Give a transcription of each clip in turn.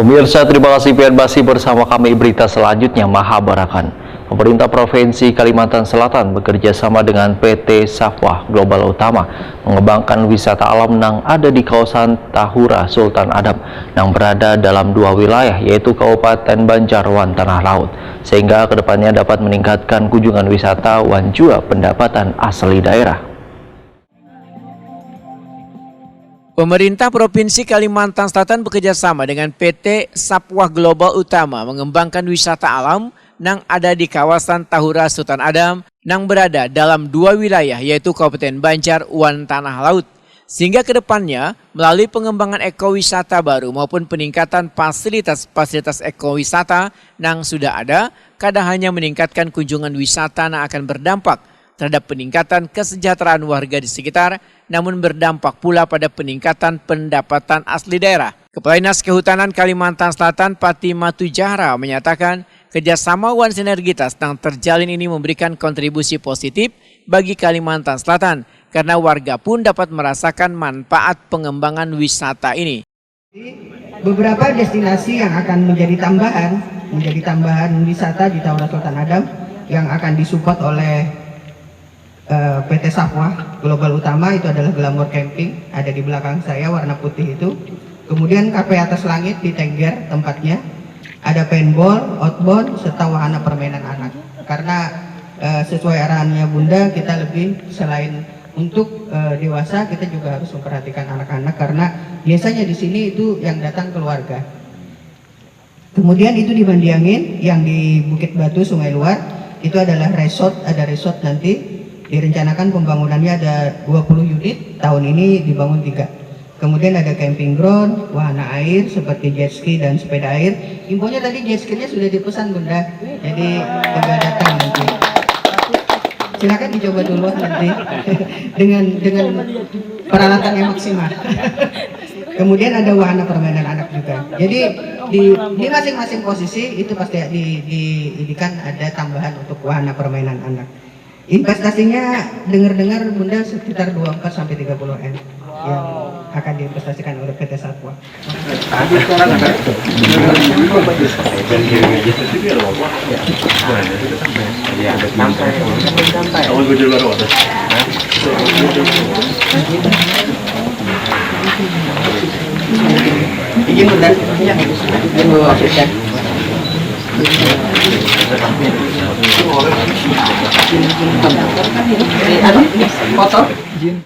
Pemirsa, terima kasih masih bersama kami. Berita selanjutnya, Mahabarakan. Pemerintah Provinsi Kalimantan Selatan bekerja sama dengan PT Safwah Global Utama mengembangkan wisata alam yang ada di kawasan Tahura Sultan Adam yang berada dalam dua wilayah, yaitu Kabupaten Banjarwan Tanah Laut, sehingga kedepannya dapat meningkatkan kunjungan wisatawan juga pendapatan asli daerah. Pemerintah Provinsi Kalimantan Selatan bekerjasama dengan PT Safwah Global Utama mengembangkan wisata alam yang ada di kawasan Tahura Sultan Adam yang berada dalam dua wilayah, yaitu Kabupaten Banjarwan Tanah Laut. Sehingga kedepannya melalui pengembangan ekowisata baru maupun peningkatan fasilitas ekowisata yang sudah ada, kadang hanya meningkatkan kunjungan wisata yang akan berdampak terhadap peningkatan kesejahteraan warga di sekitar, namun berdampak pula pada peningkatan pendapatan asli daerah. Kepala Dinas Kehutanan Kalimantan Selatan Fatima Tujahra menyatakan kerjasama One Sinergitas yang terjalin ini memberikan kontribusi positif bagi Kalimantan Selatan karena warga pun dapat merasakan manfaat pengembangan wisata ini. Beberapa destinasi yang akan menjadi tambahan wisata di Tahura Sultan Adam yang akan disupport oleh PT Safwah Global Utama itu adalah Glamour Camping, ada di belakang saya warna putih itu. Kemudian Kafe Atas Langit di Tengger tempatnya, ada paintball, outbound, serta wahana permainan anak. Karena sesuai arahannya Bunda, kita lebih selain untuk dewasa, kita juga harus memperhatikan anak-anak karena biasanya di sini itu yang datang keluarga. Kemudian itu di Bandiangin yang di Bukit Batu Sungai Luar, itu adalah resort, ada resort nanti. Direncanakan pembangunannya ada 20 unit, tahun ini dibangun 3. Kemudian ada camping ground, wahana air seperti jet ski dan sepeda air. Infonya tadi jet ski-nya sudah dipesan Bunda, jadi tinggal datang nanti. Silakan dicoba dulu nanti dengan peralatan yang maksimal. Kemudian ada wahana permainan anak juga. Jadi di masing-masing posisi itu pasti diidikan ada tambahan untuk wahana permainan anak. Investasinya dengar-dengar Bunda sekitar 24 sampai 30 M yang akan diinvestasikan oleh PT Safwah. Izin Bunda.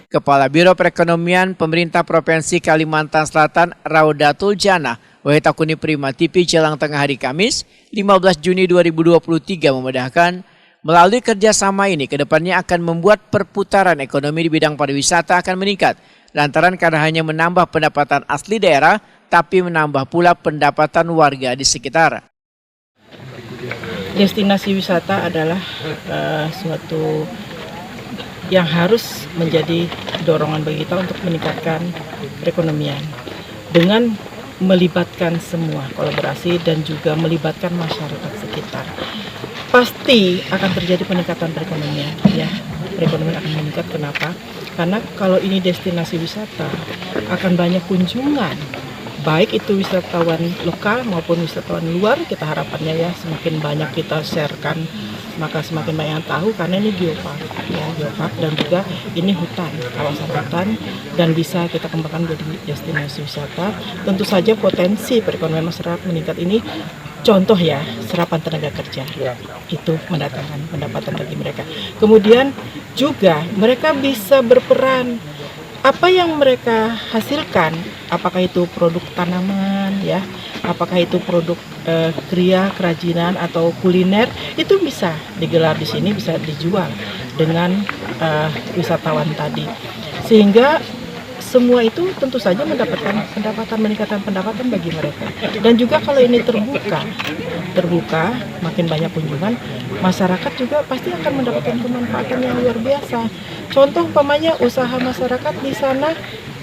Kepala Biro Perekonomian Pemerintah Provinsi Kalimantan Selatan Raudatul Jannah Wahitakuni Prima TV jelang tengah hari Kamis 15 Juni 2023 memudahkan melalui kerjasama ini kedepannya akan membuat perputaran ekonomi di bidang pariwisata akan meningkat lantaran karena hanya menambah pendapatan asli daerah tapi menambah pula pendapatan warga di sekitar. Destinasi wisata adalah suatu yang harus menjadi dorongan bagi kita untuk meningkatkan perekonomian dengan melibatkan semua kolaborasi dan juga melibatkan masyarakat sekitar. Pasti akan terjadi peningkatan perekonomian, ya. Perekonomian akan meningkat. Kenapa? Karena kalau ini destinasi wisata akan banyak kunjungan. Baik itu wisatawan lokal maupun wisatawan luar, kita harapannya ya semakin banyak kita sharekan, maka semakin banyak yang tahu karena ini geopark, ya, geopark dan juga ini hutan, kawasan hutan dan bisa kita kembangkan menjadi destinasi wisata. Tentu saja potensi perekonomian masyarakat meningkat ini, contoh ya serapan tenaga kerja, itu mendatangkan pendapatan bagi mereka. Kemudian juga mereka bisa berperan. Apa yang mereka hasilkan, apakah itu produk tanaman, ya, apakah itu produk kria, kerajinan atau kuliner, itu bisa digelar di sini, bisa dijual dengan wisatawan tadi. Sehingga semua itu tentu saja mendapatkan pendapatan, meningkatkan pendapatan bagi mereka. Dan juga kalau ini terbuka, makin banyak kunjungan, masyarakat juga pasti akan mendapatkan kemanfaatan yang luar biasa. Contoh umpamanya usaha masyarakat di sana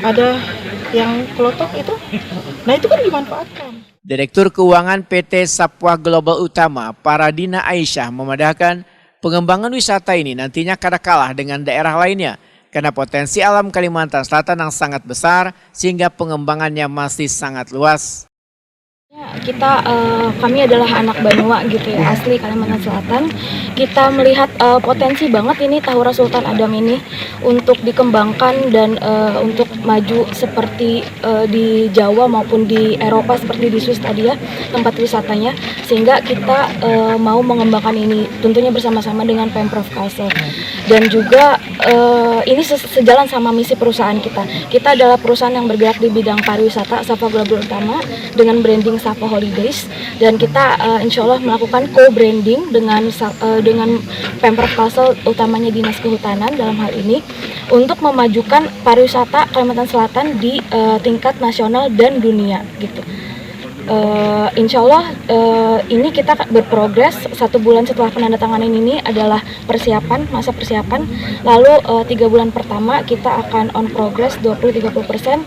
ada yang kelotok itu, nah itu kan dimanfaatkan. Direktur Keuangan PT Safwah Global Utama Paradina Aisyah memandangkan pengembangan wisata ini nantinya kada kalah dengan daerah lainnya karena potensi alam Kalimantan Selatan yang sangat besar sehingga pengembangannya masih sangat luas. kami adalah anak Banua gitu ya, asli Kalimantan Selatan. Kita melihat potensi banget ini Tahura Sultan Adam ini untuk dikembangkan dan untuk maju seperti di Jawa maupun di Eropa seperti di Swiss tadi ya, tempat wisatanya. Sehingga kita mau mengembangkan ini tentunya bersama-sama dengan Pemprov Kalsel. Dan juga ini sejalan sama misi perusahaan kita. Kita adalah perusahaan yang bergerak di bidang pariwisata Sapa Global Utama dengan branding Sapa Holidays, dan kita insya Allah melakukan co-branding dengan Pemprov Kalsel, utamanya Dinas Kehutanan dalam hal ini, untuk memajukan pariwisata Kalimantan Selatan di tingkat nasional dan dunia gitu. Insya Allah ini kita berprogres. 1 bulan setelah penandatanganan ini adalah masa persiapan. Lalu 3 bulan pertama kita akan on progress 20-30%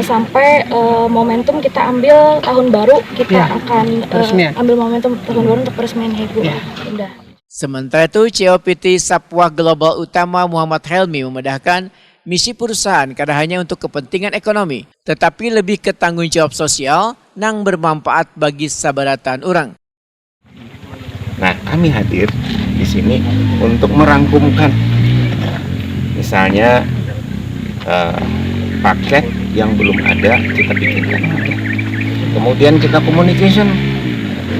sampai momentum kita ambil tahun baru. Kita akan ambil momentum tahun baru untuk peresmian Ibu. Indah. Sementara itu, CEO PT Sapwah Global Utama Muhammad Helmi memedahkan misi perusahaan kada hanya untuk kepentingan ekonomi, tetapi lebih ke tanggung jawab sosial yang bermanfaat bagi sabaratan orang. Nah, kami hadir di sini untuk merangkumkan, misalnya paket yang belum ada kita bikinkan. Kemudian kita communication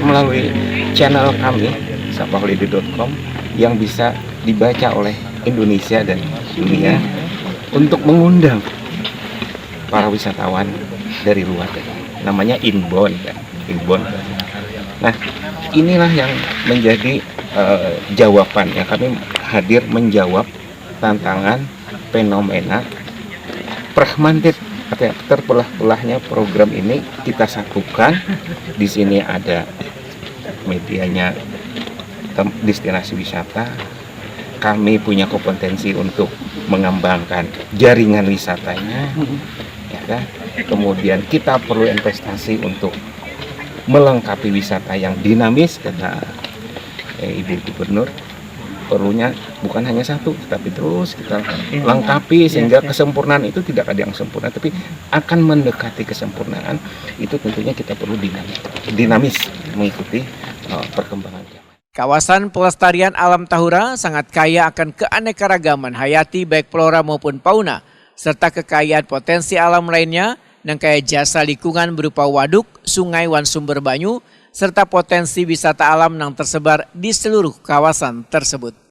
melalui channel kami sapaholiday.com yang bisa dibaca oleh Indonesia dan dunia, untuk mengundang para wisatawan dari luar, namanya inbound. Nah, inilah yang menjadi jawaban ya, kami hadir menjawab tantangan fenomena fragmented, terbelah-belahnya program ini kita satukan. Di sini ada medianya destinasi wisata. Kami punya kompetensi untuk mengembangkan jaringan wisatanya, ya kan? Kemudian kita perlu investasi untuk melengkapi wisata yang dinamis, kata Ibu Gubernur. Perlunya bukan hanya satu, tapi terus kita lengkapi sehingga kesempurnaan itu tidak ada yang sempurna, tapi akan mendekati kesempurnaan. Itu tentunya kita perlu dinamis mengikuti perkembangan zaman. Kawasan pelestarian alam Tahura sangat kaya akan keanekaragaman hayati baik flora maupun fauna, serta kekayaan potensi alam lainnya yang kaya jasa lingkungan berupa waduk, sungai, wan sumber banyu, serta potensi wisata alam yang tersebar di seluruh kawasan tersebut.